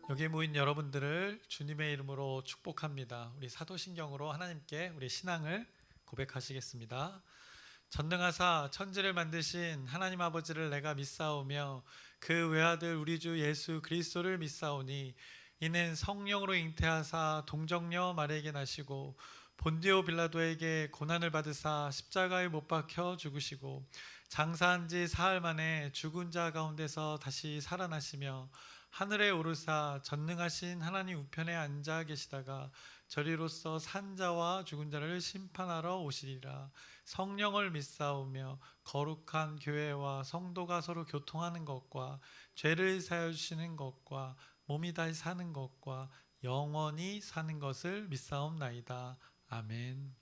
여기 모인 여러분들을 주님의 이름으로 축복합니다. 우리 사도신경으로 하나님께 우리 신앙을 고백하시겠습니다. 전능하사 천지를 만드신 하나님 아버지를 내가 믿사오며 그 외아들 우리 주 예수 그리스도를 믿사오니 이는 성령으로 잉태하사 동정녀 마리아에게 나시고 본디오 빌라도에게 고난을 받으사 십자가에 못 박혀 죽으시고 장사한 지 사흘 만에 죽은 자 가운데서 다시 살아나시며 하늘에 오르사 전능하신 하나님 우편에 앉아 계시다가 저리로서 산 자와 죽은 자를 심판하러 오시리라. 성령을 믿사오며 거룩한 교회와 성도가 서로 교통하는 것과 죄를 사여 주시는 것과 몸이 다시 사는 것과 영원히 사는 것을 믿사옵나이다. 아멘.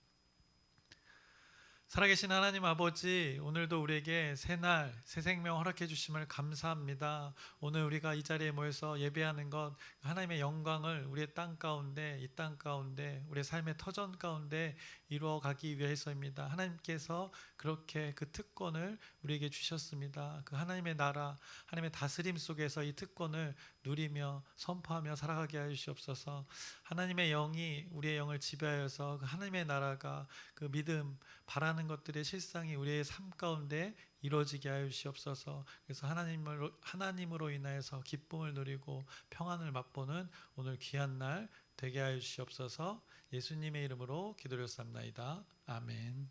살아계신 하나님 아버지, 오늘도 우리에게 새날, 새 생명 허락해 주심을 감사합니다. 오늘 우리가 이 자리에 모여서 예배하는 것, 하나님의 영광을 우리의 땅 가운데, 이 땅 가운데, 우리의 삶의 터전 가운데 이루어 가기 위해서입니다. 하나님께서 그렇게 그 특권을 우리에게 주셨습니다. 그 하나님의 나라, 하나님의 다스림 속에서 이 특권을 누리며 선포하며 살아가게 하여 주시옵소서. 하나님의 영이 우리의 영을 지배하여서 그 하나님의 나라가 그 믿음, 바라는 것들의 실상이 우리의 삶 가운데 이루어지게 하여 주시옵소서. 그래서 하나님으로 인하여서 기쁨을 누리고 평안을 맛보는 오늘 귀한 날 되게 하여 주시옵소서. 예수님의 이름으로 기도드렸사옵나이다. 아멘.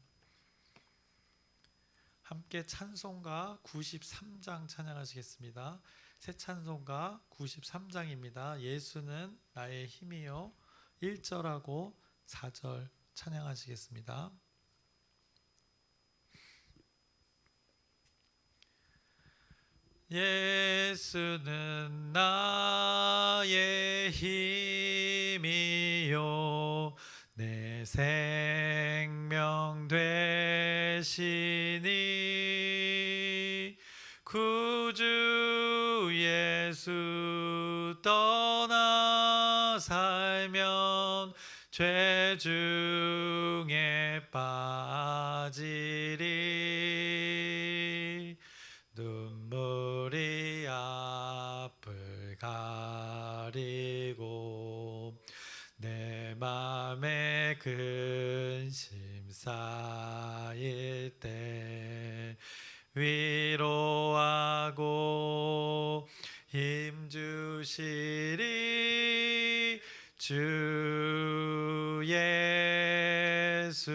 함께 찬송가 93장 찬양하시겠습니다. 새 찬송가 93장입니다. 예수는 나의 힘이요. 1절하고 4절 찬양하시겠습니다. 예수는 나의 힘이요 내 생명 되시니 구주 예수 떠나 살면 죄 중에 빠지리 눈물이 앞을 가리고 내 맘에 근심 쌓일 때 위로하고 힘 주시리 주 예수.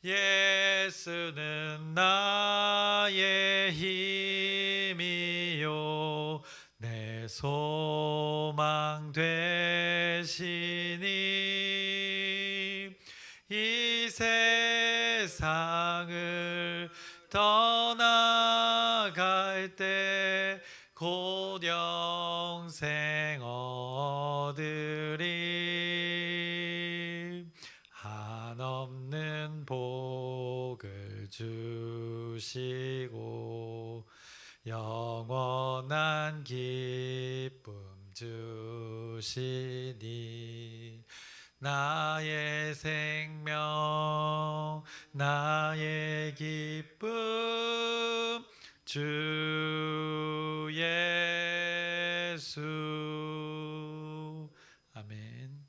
예수는 나의 힘이요 내 소망 되시니 이 세상을 떠나갈 때 곧 영생 얻으리 한없는 복을 주시고 영원한 기쁨 주시니 나의 생명 나의 기쁨 주 예수. 아멘.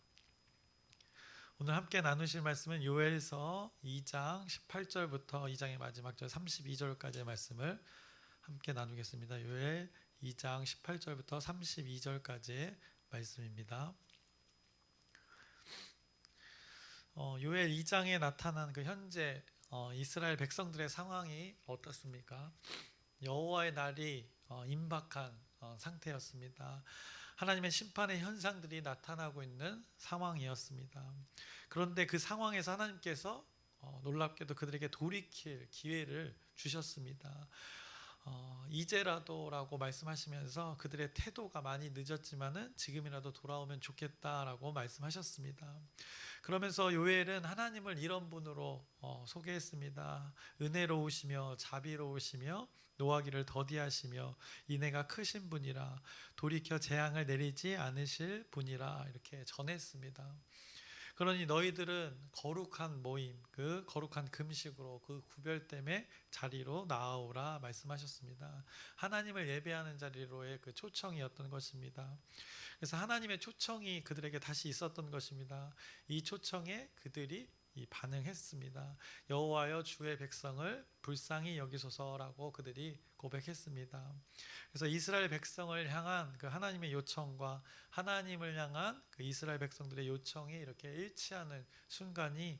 오늘 함께 나누실 말씀은 요엘서 2장 18절부터 2장의 마지막 절 32절까지의 말씀을 함께 나누겠습니다. 요엘 2장 18절부터 32절까지의 말씀입니다. 요엘 2장에 나타난 그 현재 이스라엘 백성들의 상황이 어떻습니까? 여호와의 날이 임박한 상태였습니다. 하나님의 심판의 현상들이 나타나고 있는 상황이었습니다. 그런데 그 상황에서 하나님께서 놀랍게도 그들에게 돌이킬 기회를 주셨습니다. 이제라도라고 말씀하시면서 그들의 태도가 많이 늦었지만은 지금이라도 돌아오면 좋겠다라고 말씀하셨습니다. 그러면서 요엘은 하나님을 이런 분으로 소개했습니다. 은혜로우시며 자비로우시며 노하기를 더디하시며 인애가 크신 분이라 돌이켜 재앙을 내리지 않으실 분이라 이렇게 전했습니다. 그러니 너희들은 거룩한 모임, 그 거룩한 금식으로 그 구별됨의 자리로 나아오라 말씀하셨습니다. 하나님을 예배하는 자리로의 그 초청이었던 것입니다. 그래서 하나님의 초청이 그들에게 다시 있었던 것입니다. 이 초청에 그들이 반응했습니다. 여호와여 주의 백성을 불쌍히 여기소서라고 그들이 고백했습니다. 그래서 이스라엘 백성을 향한 그 하나님의 요청과 하나님을 향한 그 이스라엘 백성들의 요청이 이렇게 일치하는 순간이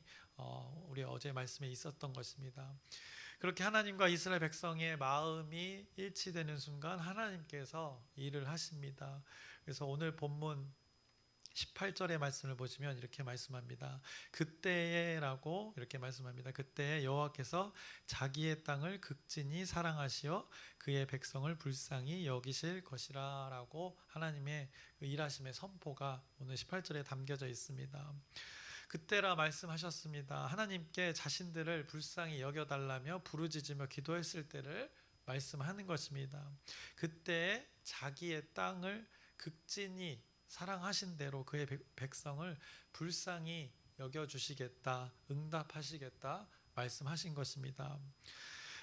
우리 어제 말씀에 있었던 것입니다. 그렇게 하나님과 이스라엘 백성의 마음이 일치되는 순간 하나님께서 일을 하십니다. 그래서 오늘 본문 18절의 말씀을 보시면 이렇게 말씀합니다. 그때에라고 이렇게 말씀합니다. 그때에 여호와께서 자기의 땅을 극진히 사랑하시어 그의 백성을 불쌍히 여기실 것이라 라고 하나님의 일하심의 선포가 오늘 18절에 담겨져 있습니다. 그때라 말씀하셨습니다. 하나님께 자신들을 불쌍히 여겨달라며 부르짖으며 기도했을 때를 말씀하는 것입니다. 그때 자기의 땅을 극진히 사랑하신 대로 그의 백성을 불쌍히 여겨주시겠다, 응답하시겠다 말씀하신 것입니다.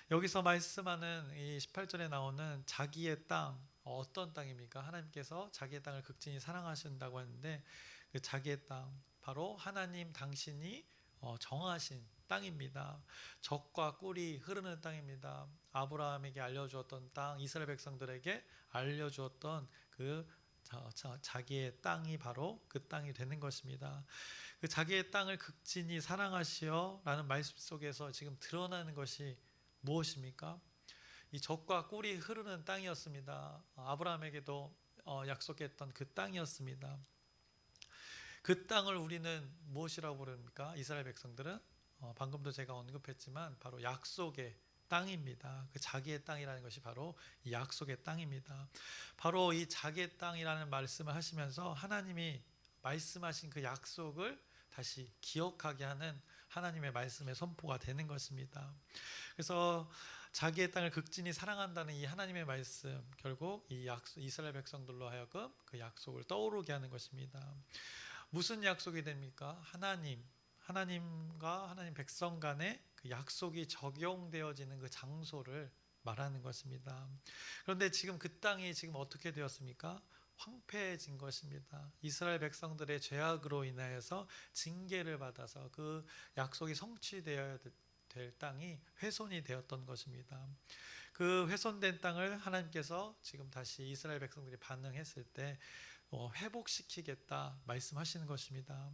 여기서 말씀하는 이 18절에 나오는 자기의 땅, 어떤 땅입니까? 하나님께서 자기의 땅을 극진히 사랑하신다고 하는데 그 자기의 땅, 바로 하나님 당신이 정하신 땅입니다. 젖과 꿀이 흐르는 땅입니다. 아브라함에게 알려주었던 땅, 이스라엘 백성들에게 알려주었던 그 자기의 땅이 바로 그 땅이 되는 것입니다. 그 자기의 땅을 극진히 사랑하시어 라는 말씀 속에서 지금 드러나는 것이 무엇입니까? 이 젖과 꿀이 흐르는 땅이었습니다. 아브라함에게도 약속했던 그 땅이었습니다. 그 땅을 우리는 무엇이라고 부릅니까? 이스라엘 백성들은 방금도 제가 언급했지만 바로 약속의 땅입니다. 그 자기의 땅이라는 것이 바로 이 약속의 땅입니다. 바로 이 자기의 땅이라는 말씀을 하시면서 하나님이 말씀하신 그 약속을 다시 기억하게 하는 하나님의 말씀의 선포가 되는 것입니다. 그래서 자기의 땅을 극진히 사랑한다는 이 하나님의 말씀, 결국 이 이스라엘 백성들로 하여금 그 약속을 떠오르게 하는 것입니다. 무슨 약속이 됩니까? 하나님과 하나님 백성 간의 그 약속이 적용되어지는 그 장소를 말하는 것입니다. 그런데 지금 그 땅이 지금 어떻게 되었습니까? 황폐해진 것입니다. 이스라엘 백성들의 죄악으로 인하여서 징계를 받아서 그 약속이 성취되어야 될 땅이 훼손이 되었던 것입니다. 그 훼손된 땅을 하나님께서 지금 다시 이스라엘 백성들이 반응했을 때 회복시키겠다 말씀하시는 것입니다.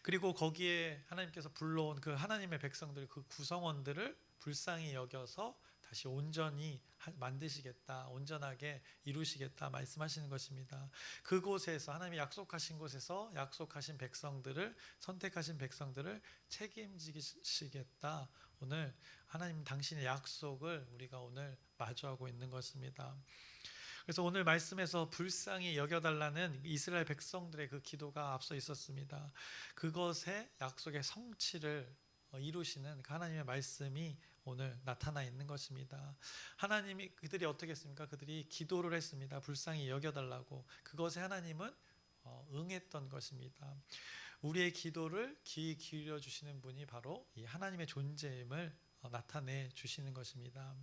그리고 거기에 하나님께서 불러온 그 하나님의 백성들, 그 구성원들을 불쌍히 여겨서 다시 온전히 만드시겠다, 온전하게 이루시겠다 말씀하시는 것입니다. 그곳에서 하나님이 약속하신 곳에서 약속하신 백성들을, 선택하신 백성들을 책임지시겠다. 오늘 하나님 당신의 약속을 우리가 오늘 마주하고 있는 것입니다. 그래서 오늘 말씀에서 불쌍히 여겨달라는 이스라엘 백성들의 그 기도가 앞서 있었습니다. 그것의 약속의 성취를 이루시는 그 하나님의 말씀이 오늘 나타나 있는 것입니다. 하나님이 그들이 어떻게 했습니까? 그들이 기도를 했습니다. 불쌍히 여겨달라고. 그것에 하나님은 응했던 것입니다. 우리의 기도를 귀 기울여 주시는 분이 바로 이 하나님의 존재임을 나타내 주시는 것입니다.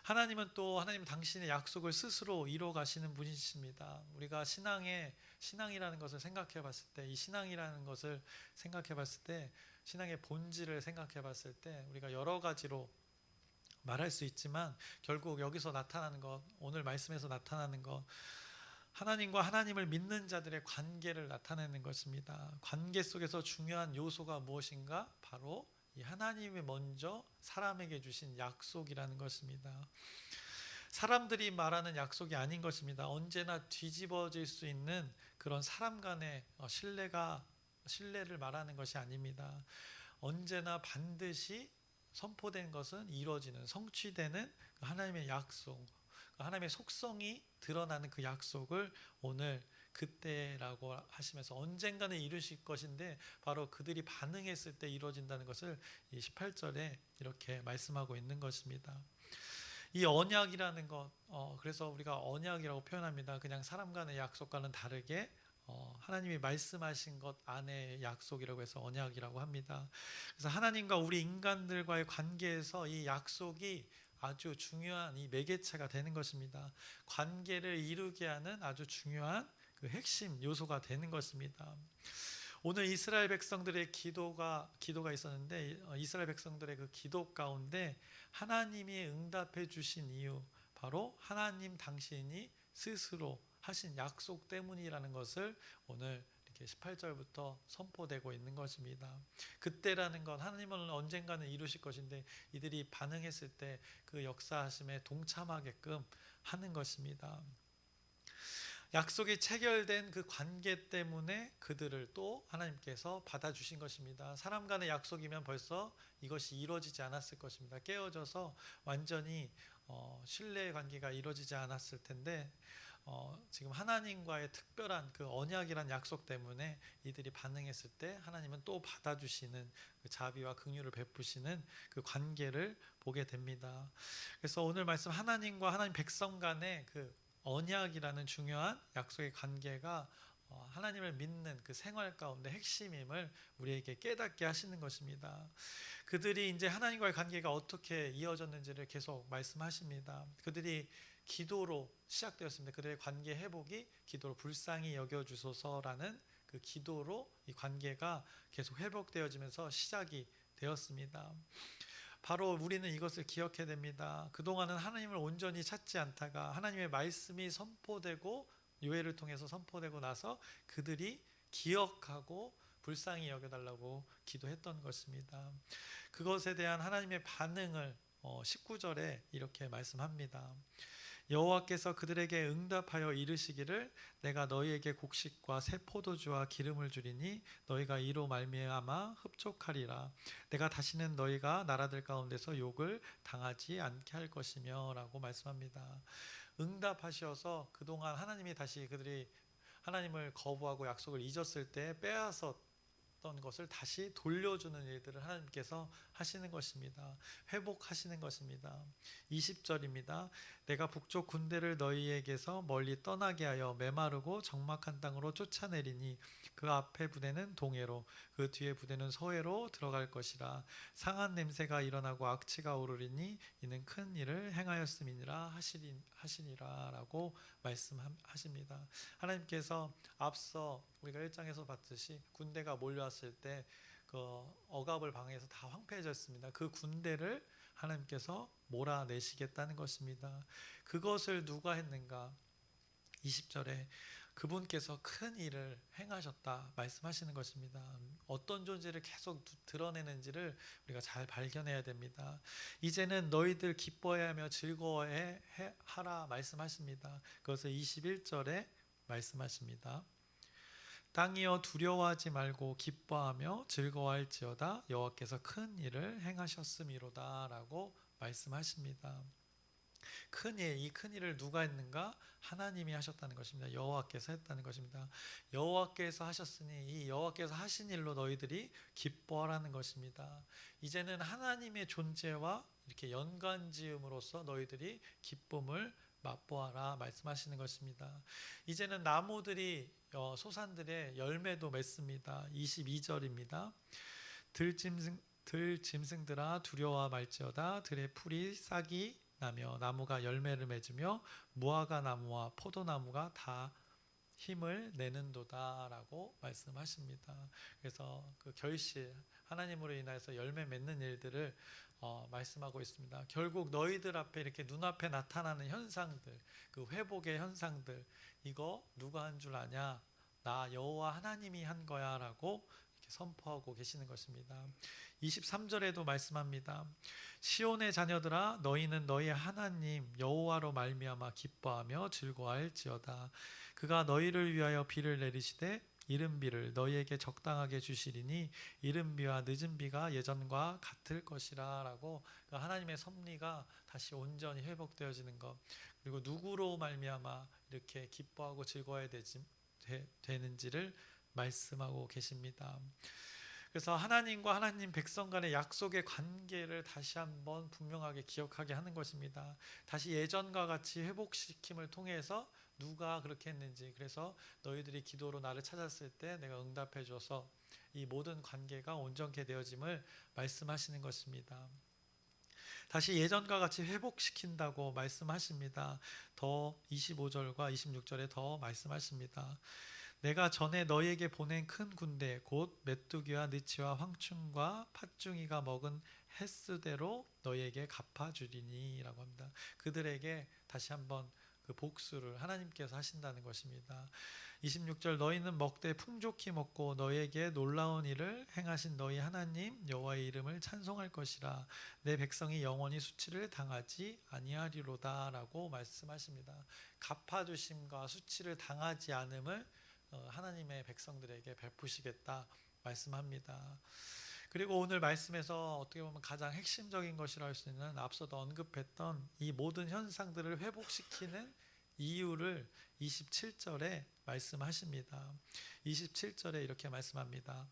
하나님은 또 하나님 당신의 약속을 스스로 이뤄 가시는 분이십니다. 우리가 신앙이라는 것을 생각해 봤을 때, 이 신앙이라는 것을 생각해 봤을 때, 신앙의 본질을 생각해 봤을 때 우리가 여러 가지로 말할 수 있지만 결국 여기서 나타나는 것, 오늘 말씀에서 나타나는 것, 하나님과 하나님을 믿는 자들의 관계를 나타내는 것입니다. 관계 속에서 중요한 요소가 무엇인가? 바로 이 하나님이 먼저 사람에게 주신 약속이라는 것입니다. 사람들이 말하는 약속이 아닌 것입니다. 언제나 뒤집어질 수 있는 그런 사람 간의 신뢰를 말하는 것이 아닙니다. 언제나 반드시 선포된 것은 이루어지는, 성취되는 하나님의 약속, 하나님의 속성이 드러나는 그 약속을 오늘 그때라고 하시면서 언젠가는 이루실 것인데 바로 그들이 반응했을 때 이루어진다는 것을 이 18절에 이렇게 말씀하고 있는 것입니다. 이 언약이라는 것, 그래서 우리가 언약이라고 표현합니다. 그냥 사람 간의 약속과는 다르게 하나님이 말씀하신 것 안에 약속이라고 해서 언약이라고 합니다. 그래서 하나님과 우리 인간들과의 관계에서 이 약속이 아주 중요한 이 매개체가 되는 것입니다. 관계를 이루게 하는 아주 중요한 그 핵심 요소가 되는 것입니다. 오늘 이스라엘 백성들의 기도가 있었는데 이스라엘 백성들의 그 기도 가운데 하나님이 응답해 주신 이유, 바로 하나님 당신이 스스로 하신 약속 때문이라는 것을 오늘 이렇게 18절부터 선포되고 있는 것입니다. 그때라는 건 하나님은 언젠가는 이루실 것인데 이들이 반응했을 때 그 역사하심에 동참하게끔 하는 것입니다. 약속이 체결된 그 관계 때문에 그들을 또 하나님께서 받아주신 것입니다. 사람 간의 약속이면 벌써 이것이 이루어지지 않았을 것입니다. 깨어져서 완전히 신뢰의 관계가 이루어지지 않았을 텐데 지금 하나님과의 특별한 그 언약이란 약속 때문에 이들이 반응했을 때 하나님은 또 받아주시는 그 자비와 긍휼을 베푸시는 그 관계를 보게 됩니다. 그래서 오늘 말씀 하나님과 하나님 백성 간의 그 언약이라는 중요한 약속의 관계가 하나님을 믿는 그 생활 가운데 핵심임을 우리에게 깨닫게 하시는 것입니다. 그들이 이제 하나님과의 관계가 어떻게 이어졌는지를 계속 말씀하십니다. 그들이 기도로 시작되었습니다. 그들의 관계 회복이 기도로 불쌍히 여겨주소서라는 그 기도로 이 관계가 계속 회복되어지면서 시작이 되었습니다. 바로 우리는 이것을 기억해야 됩니다. 그동안은 하나님을 온전히 찾지 않다가 하나님의 말씀이 선포되고 요해를 통해서 선포되고 나서 그들이 기억하고 불쌍히 여겨달라고 기도했던 것입니다. 그것에 대한 하나님의 반응을 19절에 이렇게 말씀합니다. 여호와께서 그들에게 응답하여 이르시기를 내가 너희에게 곡식과 새 포도주와 기름을 주리니 너희가 이로 말미암아 흡족하리라. 내가 다시는 너희가 나라들 가운데서 욕을 당하지 않게 할 것이며 라고 말씀합니다. 응답하셔서 그동안 하나님이 다시 그들이 하나님을 거부하고 약속을 잊었을 때 빼앗았던 것을 다시 돌려주는 일들을 하나님께서 하시는 것입니다. 회복하시는 것입니다. 20절입니다. 내가 북쪽 군대를 너희에게서 멀리 떠나게 하여 메마르고 적막한 땅으로 쫓아내리니 그 앞에 부대는 동해로 그 뒤에 부대는 서해로 들어갈 것이라. 상한 냄새가 일어나고 악취가 오르리니 이는 큰 일을 행하였음이니라 하시니라 라고 말씀하십니다. 하나님께서 앞서 우리가 1장에서 봤듯이 군대가 몰려왔을 때 그 억압을 방해해서 다 황폐해졌습니다. 그 군대를 하나님께서 몰아내시겠다는 것입니다. 그것을 누가 했는가? 20절에 그분께서 큰 일을 행하셨다 말씀하시는 것입니다. 어떤 존재를 계속 드러내는지를 우리가 잘 발견해야 됩니다. 이제는 너희들 기뻐하며 즐거워해 하라 말씀하십니다. 그것을 21절에 말씀하십니다. 땅이여 두려워하지 말고 기뻐하며 즐거워할지어다 여호와께서 큰 일을 행하셨음이로다 라고 말씀하십니다. 이 큰 일을 누가 했는가? 하나님이 하셨다는 것입니다. 여호와께서 했다는 것입니다. 여호와께서 하셨으니 이 여호와께서 하신 일로 너희들이 기뻐하라는 것입니다. 이제는 하나님의 존재와 이렇게 연관지음으로써 너희들이 기쁨을 맛보아라 말씀하시는 것입니다. 이제는 나무들이 소산들의 열매도 맺습니다. 22절입니다. 들짐승들아 두려워 말지어다 들의 풀이 싹이 나며 나무가 열매를 맺으며 무화과 나무와 포도나무가 다 힘을 내는도다 라고 말씀하십니다. 그래서 그 결실 하나님으로 인해서 열매 맺는 일들을 말씀하고 있습니다. 결국 너희들 앞에 이렇게 눈앞에 나타나는 현상들, 그 회복의 현상들, 이거 누가 한 줄 아냐? 나 여호와 하나님이 한 거야 라고 이렇게 선포하고 계시는 것입니다. 23절에도 말씀합니다. 시온의 자녀들아 너희는 너희 하나님 여호와로 말미암아 기뻐하며 즐거워할지어다. 그가 너희를 위하여 비를 내리시되 이른 비를 너희에게 적당하게 주시리니 이른 비와 늦은 비가 예전과 같을 것이라 라고 하나님의 섭리가 다시 온전히 회복되어지는 것, 그리고 누구로 말미암아 이렇게 기뻐하고 즐거워야 되는지를 말씀하고 계십니다. 그래서 하나님과 하나님 백성 간의 약속의 관계를 다시 한번 분명하게 기억하게 하는 것입니다. 다시 예전과 같이 회복시킴을 통해서 누가 그렇게 했는지, 그래서 너희들이 기도로 나를 찾았을 때 내가 응답해 줘서 이 모든 관계가 온전케 되어짐을 말씀하시는 것입니다. 다시 예전과 같이 회복시킨다고 말씀하십니다. 더 25절과 26절에 더 말씀하십니다. 내가 전에 너희에게 보낸 큰 군대 곧 메뚜기와 느치와 황충과 팥중이가 먹은 횟수대로 너희에게 갚아주리니 라고 합니다. 그들에게 다시 한번 그 복수를 하나님께서 하신다는 것입니다. 26절 너희는 먹되 풍족히 먹고 너희에게 놀라운 일을 행하신 너희 하나님 여호와의 이름을 찬송할 것이라. 내 백성이 영원히 수치를 당하지 아니하리로다 라고 말씀하십니다. 갚아주심과 수치를 당하지 않음을 하나님의 백성들에게 베푸시겠다 말씀합니다. 그리고 오늘 말씀에서 어떻게 보면 가장 핵심적인 것이라 할 수 있는 앞서도 언급했던 이 모든 현상들을 회복시키는 이유를 27절에 말씀하십니다. 27절에 이렇게 말씀합니다.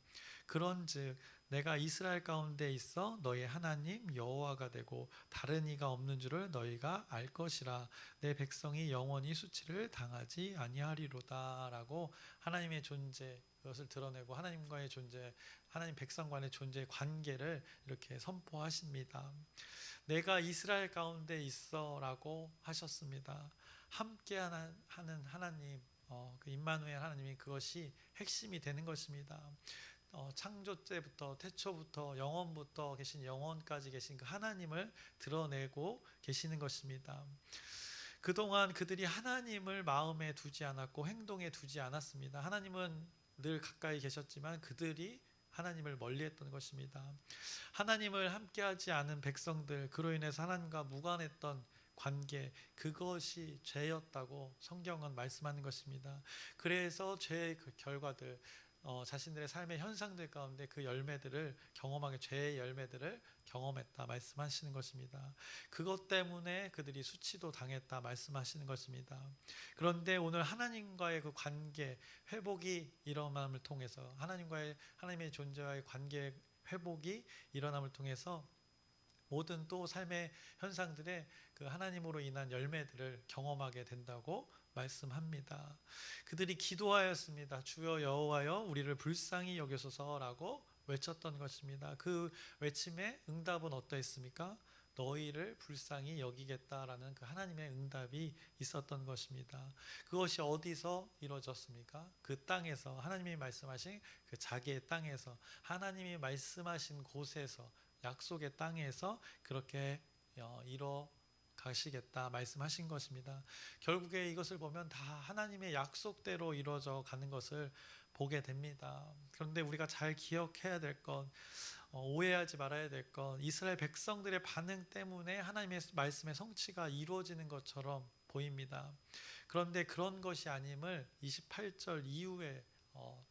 그런즉 내가 이스라엘 가운데 있어 너희 하나님 여호와가 되고 다른 이가 없는 줄을 너희가 알 것이라. 내 백성이 영원히 수치를 당하지 아니하리로다 라고 하나님의 존재, 그것을 드러내고 하나님과의 존재, 하나님 백성과의 존재의 관계를 이렇게 선포하십니다. 내가 이스라엘 가운데 있어 라고 하셨습니다. 함께 하는 하나님, 그 임마누엘 하나님이 그것이 핵심이 되는 것입니다. 창조 때부터 태초부터 영원부터 계신 영원까지 계신 그 하나님을 드러내고 계시는 것입니다. 그동안 그들이 하나님을 마음에 두지 않았고 행동에 두지 않았습니다. 하나님은 늘 가까이 계셨지만 그들이 하나님을 멀리했던 것입니다. 하나님을 함께하지 않은 백성들, 그로 인해서 하나님과 무관했던 관계, 그것이 죄였다고 성경은 말씀하는 것입니다. 그래서 죄의 그 결과들, 자신들의 삶의 현상들 가운데 그 열매들을 경험하게, 죄의 열매들을 경험했다 말씀하시는 것입니다. 그것 때문에 그들이 수치도 당했다 말씀하시는 것입니다. 그런데 오늘 하나님과의 그 관계 회복이 일어남을 통해서, 하나님의 존재와의 관계 회복이 일어남을 통해서 모든 또 삶의 현상들의 그 하나님으로 인한 열매들을 경험하게 된다고 말씀합니다. 그들이 기도하였습니다. 주여 여호와여 우리를 불쌍히 여기소서라고 외쳤던 것입니다. 그 외침의 응답은 어떠했습니까? 너희를 불쌍히 여기겠다라는 그 하나님의 응답이 있었던 것입니다. 그것이 어디서 이루어졌습니까? 그 땅에서, 하나님이 말씀하신 그 자기의 땅에서, 하나님이 말씀하신 곳에서, 약속의 땅에서 그렇게 이뤄 가시겠다 말씀하신 것입니다. 결국에 이것을 보면 다 하나님의 약속대로 이루어져 가는 것을 보게 됩니다. 그런데 우리가 잘 기억해야 될 것, 오해하지 말아야 될 것, 이스라엘 백성들의 반응 때문에 하나님의 말씀의 성취가 이루어지는 것처럼 보입니다. 그런데 그런 것이 아님을 28절 이후에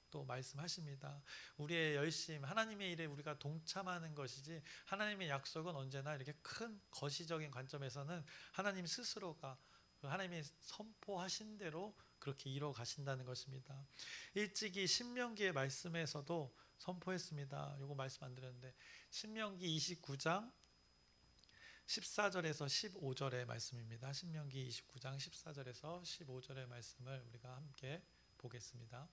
또 말씀하십니다. 우리의 열심, 하나님의 일에 우리가 동참하는 것이지 하나님의 약속은 언제나 이렇게 큰 거시적인 관점에서는 하나님 스스로가 하나님이 선포하신 대로 그렇게 이루어 가신다는 것입니다. 일찍이 신명기의 말씀에서도 선포했습니다. 요거 말씀 안 드렸는데 신명기 29장 14절에서 15절의 말씀입니다. 신명기 29장 14절에서 15절의 말씀을 우리가 함께 보겠습니다.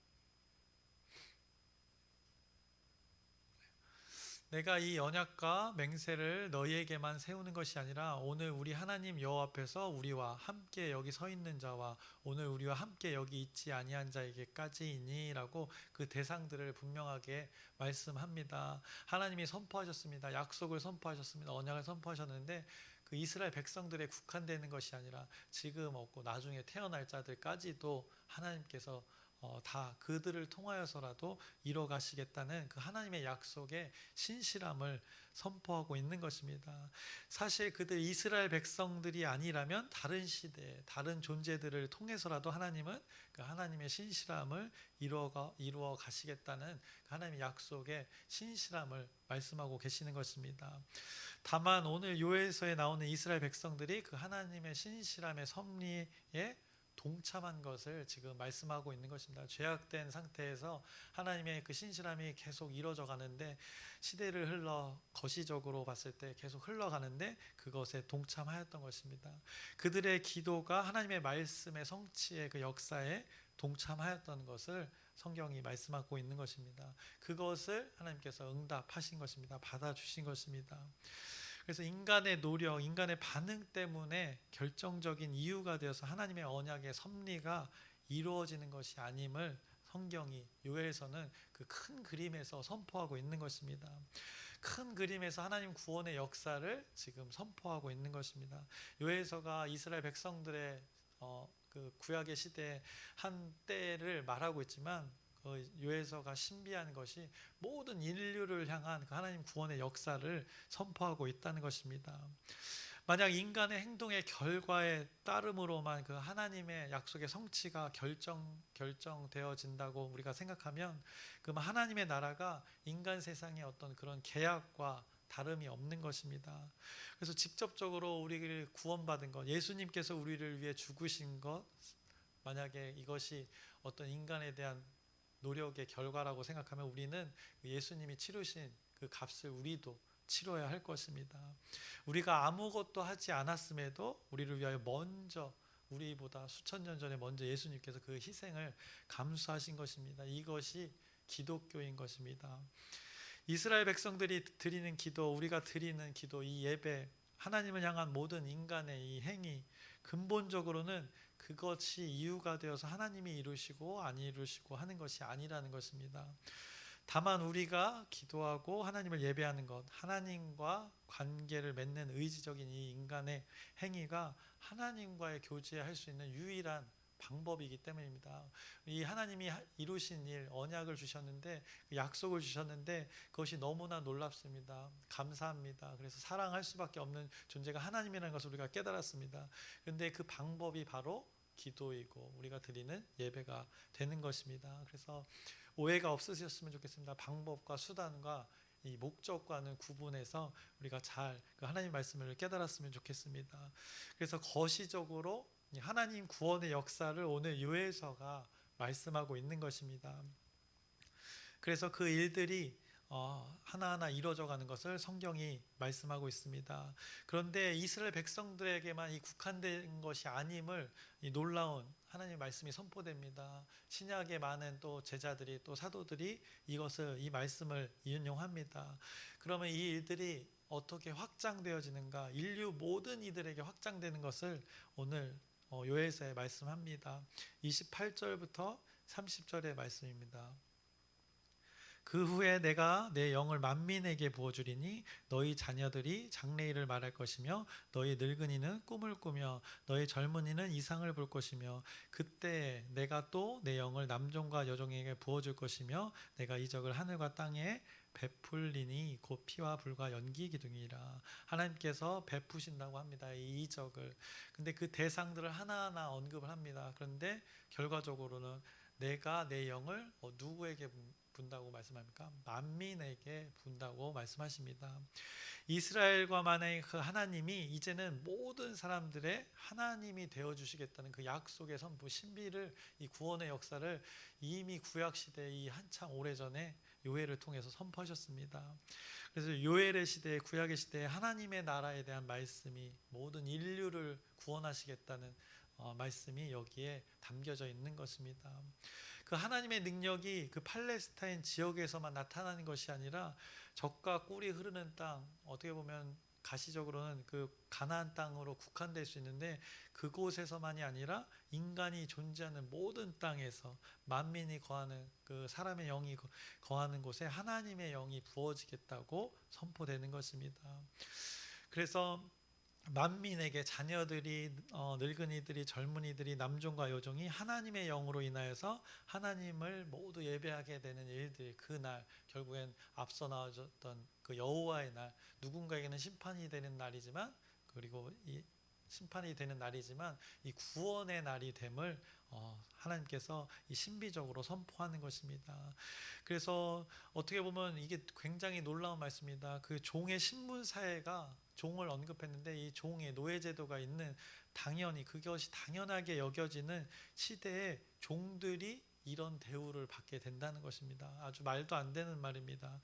내가 이 언약과 맹세를 너희에게만 세우는 것이 아니라 오늘 우리 하나님 여호와 앞에서 우리와 함께 여기 서 있는 자와 오늘 우리와 함께 여기 있지 아니한 자에게까지이니라고 그 대상들을 분명하게 말씀합니다. 하나님이 선포하셨습니다. 약속을 선포하셨습니다. 언약을 선포하셨는데 그 이스라엘 백성들에 국한되는 것이 아니라 지금 없고 나중에 태어날 자들까지도 하나님께서 다 그들을 통하여서라도 이뤄 가시겠다는 그 하나님의 약속의 신실함을 선포하고 있는 것입니다. 사실 그들 이스라엘 백성들이 아니라면 다른 시대, 다른 존재들을 통해서라도 하나님은 그 하나님의 신실함을 이루어 가시겠다는 그 하나님의 약속의 신실함을 말씀하고 계시는 것입니다. 다만 오늘 요엘서에 나오는 이스라엘 백성들이 그 하나님의 신실함의 섭리에 동참한 것을 지금 말씀하고 있는 것입니다. 죄악된 상태에서 하나님의 그 신실함이 계속 이루어져 가는데, 시대를 흘러 거시적으로 봤을 때 계속 흘러가는데 그것에 동참하였던 것입니다. 그들의 기도가 하나님의 말씀의 성취의 그 역사에 동참하였던 것을 성경이 말씀하고 있는 것입니다. 그것을 하나님께서 응답하신 것입니다. 받아주신 것입니다. 그래서 인간의 노력, 인간의 반응 때문에 결정적인 이유가 되어서 하나님의 언약의 섭리가 이루어지는 것이 아님을 성경이 요엘서는 그 큰 그림에서 선포하고 있는 것입니다. 큰 그림에서 하나님 구원의 역사를 지금 선포하고 있는 것입니다. 요엘서가 이스라엘 백성들의 그 구약의 시대의 한 때를 말하고 있지만, 요엘서가 신비한 것이 모든 인류를 향한 그 하나님 구원의 역사를 선포하고 있다는 것입니다. 만약 인간의 행동의 결과에 따름으로만 그 하나님의 약속의 성취가 결정되어진다고 우리가 생각하면, 그럼 하나님의 나라가 인간 세상의 어떤 그런 계약과 다름이 없는 것입니다. 그래서 직접적으로 우리를 구원받은 것, 예수님께서 우리를 위해 죽으신 것, 만약에 이것이 어떤 인간에 대한 노력의 결과라고 생각하면 우리는 예수님이 치르신 그 값을 우리도 치러야 할 것입니다. 우리가 아무것도 하지 않았음에도 우리를 위하여 먼저, 우리보다 수천 년 전에 먼저 예수님께서 그 희생을 감수하신 것입니다. 이것이 기독교인 것입니다. 이스라엘 백성들이 드리는 기도, 우리가 드리는 기도, 이 예배, 하나님을 향한 모든 인간의 이 행위, 근본적으로는 그것이 이유가 되어서 하나님이 이루시고 안 이루시고 하는 것이 아니라는 것입니다. 다만 우리가 기도하고 하나님을 예배하는 것, 하나님과 관계를 맺는 의지적인 이 인간의 행위가 하나님과의 교제할 수 있는 유일한 방법이기 때문입니다. 이 하나님이 이루신 일, 언약을 주셨는데, 약속을 주셨는데 그것이 너무나 놀랍습니다. 감사합니다. 그래서 사랑할 수밖에 없는 존재가 하나님이라는 것을 우리가 깨달았습니다. 그런데 그 방법이 바로 기도이고 우리가 드리는 예배가 되는 것입니다. 그래서 오해가 없으셨으면 좋겠습니다. 방법과 수단과 이 목적과는 구분해서 우리가 잘 그 하나님 말씀을 깨달았으면 좋겠습니다. 그래서 거시적으로 하나님 구원의 역사를 오늘 요엘서가 말씀하고 있는 것입니다. 그래서 그 일들이 하나하나 이루어져 가는 것을 성경이 말씀하고 있습니다. 그런데 이스라엘 백성들에게만 이 국한된 것이 아님을 이 놀라운 하나님의 말씀이 선포됩니다. 신약의 많은 또 제자들이, 또 사도들이 이 말씀을 인용합니다. 그러면 이 일들이 어떻게 확장되어지는가, 인류 모든 이들에게 확장되는 것을 오늘 요엘서에 말씀합니다. 28절부터 30절의 말씀입니다. 그 후에 내가 내 영을 만민에게 부어주리니 너희 자녀들이 장래일을 말할 것이며 너희 늙은이는 꿈을 꾸며 너희 젊은이는 이상을 볼 것이며 그때 내가 또 내 영을 남종과 여종에게 부어줄 것이며 내가 이적을 하늘과 땅에 베풀리니 곧 피와 불과 연기 기둥이라. 하나님께서 베푸신다고 합니다. 이 이적을. 근데 그 대상들을 하나하나 언급을 합니다. 그런데 결과적으로는 내가 내 영을 누구에게 분다고 말씀합니까? 만민에게 분다고 말씀하십니다. 이스라엘과만의 그 하나님이 이제는 모든 사람들의 하나님이 되어주시겠다는 그 약속의 선포, 신비를, 이 구원의 역사를 이미 구약시대 이 한참 오래전에 요엘을 통해서 선포하셨습니다. 그래서 요엘의 시대, 구약의 시대에 하나님의 나라에 대한 말씀이, 모든 인류를 구원하시겠다는 말씀이 여기에 담겨져 있는 것입니다. 그 하나님의 능력이 그 팔레스타인 지역에서만 나타나는 것이 아니라 적과 꿀이 흐르는 땅, 어떻게 보면 가시적으로는 그 가나안 땅으로 국한될 수 있는데, 그곳에서만이 아니라 인간이 존재하는 모든 땅에서, 만민이 거하는 그 사람의 영이 거하는 곳에 하나님의 영이 부어지겠다고 선포되는 것입니다. 그래서 만민에게, 자녀들이, 늙은이들이, 젊은이들이, 남종과 여종이 하나님의 영으로 인하여서 하나님을 모두 예배하게 되는 일들, 그날 결국엔 앞서 나와졌던 그 여호와의 날, 누군가에게는 심판이 되는 날이지만, 그리고 이 심판이 되는 날이지만 이 구원의 날이 됨을 하나님께서 이 신비적으로 선포하는 것입니다. 그래서 어떻게 보면 이게 굉장히 놀라운 말씀입니다. 그 종의 신분사회가 종을 언급했는데 이 종의 노예제도가 있는 당연히 그것이 당연하게 여겨지는 시대에 종들이 이런 대우를 받게 된다는 것입니다. 아주 말도 안 되는 말입니다.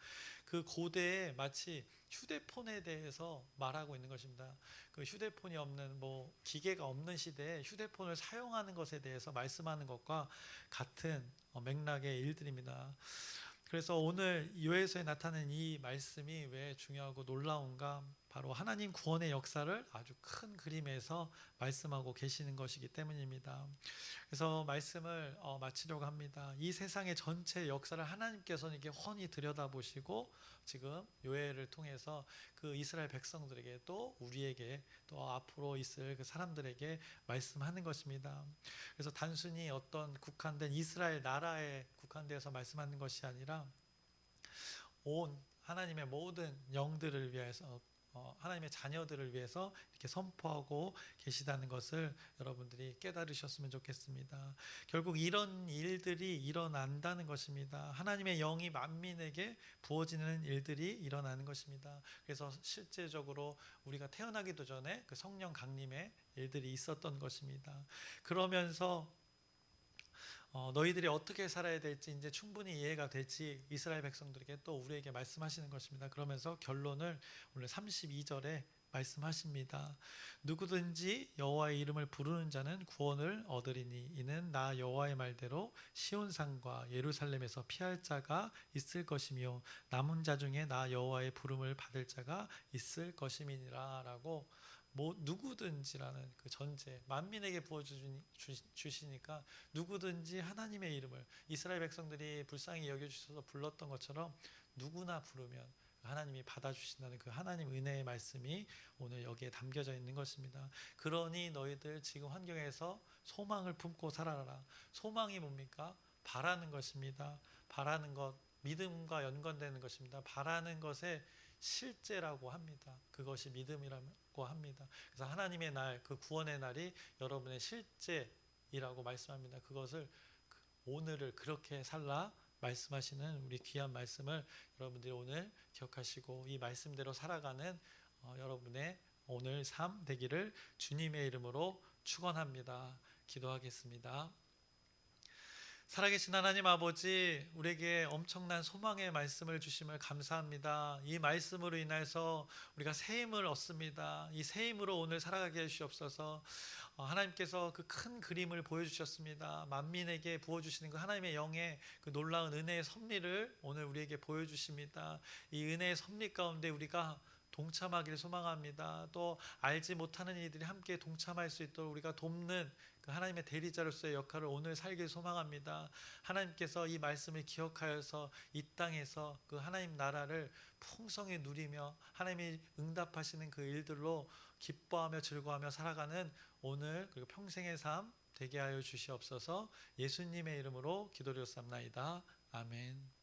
그 고대에 마치 휴대폰에 대해서 말하고 있는 것입니다. 그 휴대폰이 없는 기계가 없는 시대에 휴대폰을 사용하는 것에 대해서 말씀하는 것과 같은 맥락의 일들입니다. 그래서 오늘 요에서에 나타낸 이 말씀이 왜 중요하고 놀라운가? 바로 하나님 구원의 역사를 아주 큰 그림에서 말씀하고 계시는 것이기 때문입니다. 그래서 말씀을 마치려고 합니다. 이 세상의 전체 역사를 하나님께서는 이게 훤히 들여다보시고 지금 요엘을 통해서 그 이스라엘 백성들에게 또 우리에게 또 앞으로 있을 그 사람들에게 말씀하는 것입니다. 그래서 단순히 어떤 국한된 이스라엘 나라에 국한되어서 말씀하는 것이 아니라 온 하나님의 모든 영들을 위해서 하나님의 자녀들을 위해서 이렇게 선포하고 계시다는 것을 여러분들이 깨달으셨으면 좋겠습니다. 결국 이런 일들이 일어난다는 것입니다. 하나님의 영이 만민에게 부어지는 일들이 일어나는 것입니다. 그래서 실제적으로 우리가 태어나기도 전에 그 성령 강림의 일들이 있었던 것입니다. 그러면서 너희들이 어떻게 살아야 될지 이제 충분히 이해가 되지 이스라엘 백성들에게 또 우리에게 말씀하시는 것입니다. 그러면서 결론을 오늘 32절에 말씀하십니다. 누구든지 여호와의 이름을 부르는 자는 구원을 얻으리니 이는 나 여호와의 말대로 시온산과 예루살렘에서 피할 자가 있을 것이며 남은 자 중에 나 여호와의 부름을 받을 자가 있을 것임이니라 라고 누구든지라는 그 전제 만민에게 부어주시니까 누구든지 하나님의 이름을 이스라엘 백성들이 불쌍히 여겨주셔서 불렀던 것처럼 누구나 부르면 하나님이 받아주신다는 그 하나님 은혜의 말씀이 오늘 여기에 담겨져 있는 것입니다. 그러니 너희들 지금 환경에서 소망을 품고 살아라. 소망이 뭡니까? 바라는 것입니다. 바라는 것, 믿음과 연관되는 것입니다. 바라는 것의 실제라고 합니다. 그것이 믿음이라고 합니다. 그래서 하나님의 날, 그 구원의 날이 여러분의 실제이라고 말씀합니다. 그것을 오늘을 그렇게 살라 말씀하시는 우리 귀한 말씀을 여러분들이 오늘 기억하시고 이 말씀대로 살아가는 여러분의 오늘 삶 되기를 주님의 이름으로 축원합니다. 기도하겠습니다. 살아계신 하나님 아버지, 우리에게 엄청난 소망의 말씀을 주심을 감사합니다. 이 말씀으로 인해서 우리가 새 힘을 얻습니다. 이 새 힘으로 오늘 살아가게 해주시옵소서. 하나님께서 그 큰 그림을 보여주셨습니다. 만민에게 부어주시는 그 하나님의 영의 그 놀라운 은혜의 섭리를 오늘 우리에게 보여주십니다. 이 은혜의 섭리 가운데 우리가 동참하기를 소망합니다. 또 알지 못하는 이들이 함께 동참할 수 있도록 우리가 돕는 그 하나님의 대리자로서의 역할을 오늘 살길 소망합니다. 하나님께서 이 말씀을 기억하여서 이 땅에서 그 하나님 나라를 풍성히 누리며 하나님이 응답하시는 그 일들로 기뻐하며 즐거워하며 살아가는 오늘 그리고 평생의 삶 되게 하여 주시옵소서. 예수님의 이름으로 기도드렸사옵나이다. 아멘.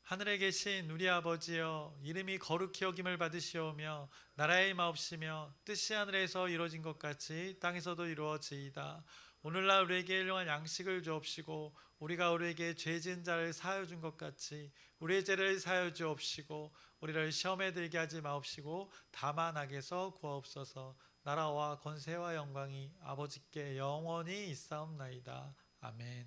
하늘에 계신 우리 아버지여, 이름이 거룩히 여김을 받으시오며 나라의 마옵시며 뜻이 하늘에서 이루어진 것 같이 땅에서도 이루어지이다. 오늘날 우리에게 일용할 양식을 주옵시고 우리가 우리에게 죄 지은 자를 사하여 준 것 같이 우리의 죄를 사하여 주옵시고 우리를 시험에 들게 하지 마옵시고 다만 악에서 구하옵소서. 나라와 권세와 영광이 아버지께 영원히 있사옵나이다. 아멘.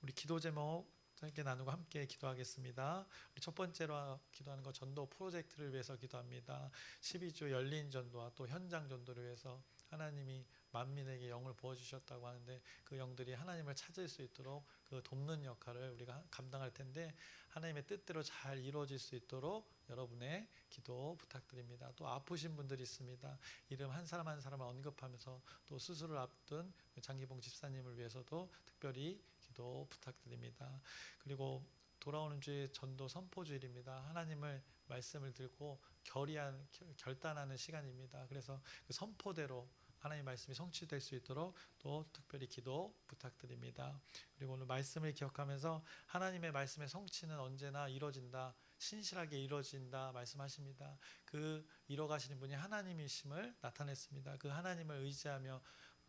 우리 기도 제목 함께 나누고 함께 기도하겠습니다. 우리 첫 번째로 기도하는 것 전도 프로젝트를 위해서 기도합니다. 12주 열린 전도와 또 현장 전도를 위해서 하나님이 만민에게 영을 부어주셨다고 하는데 그 영들이 하나님을 찾을 수 있도록 그 돕는 역할을 우리가 감당할 텐데 하나님의 뜻대로 잘 이루어질 수 있도록 여러분의 기도 부탁드립니다. 또 아프신 분들이 있습니다. 이름 한 사람 한 사람을 언급하면서 또 수술을 앞둔 장기봉 집사님을 위해서도 특별히 기도 부탁드립니다. 그리고 돌아오는 주의 전도 선포주일입니다. 하나님을 말씀을 들고 결단하는 시간입니다. 그래서 그 선포대로 하나님의 말씀이 성취될 수 있도록 또 특별히 기도 부탁드립니다. 그리고 오늘 말씀을 기억하면서 하나님의 말씀의 성취는 언제나 이루어진다. 신실하게 이루어진다 말씀하십니다. 그 이뤄가시는 분이 하나님이심을 나타냈습니다. 그 하나님을 의지하며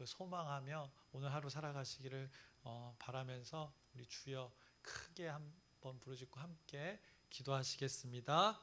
소망하며 오늘 하루 살아가시기를 바라면서 우리 주여 크게 한번 부르짖고 함께 기도하시겠습니다.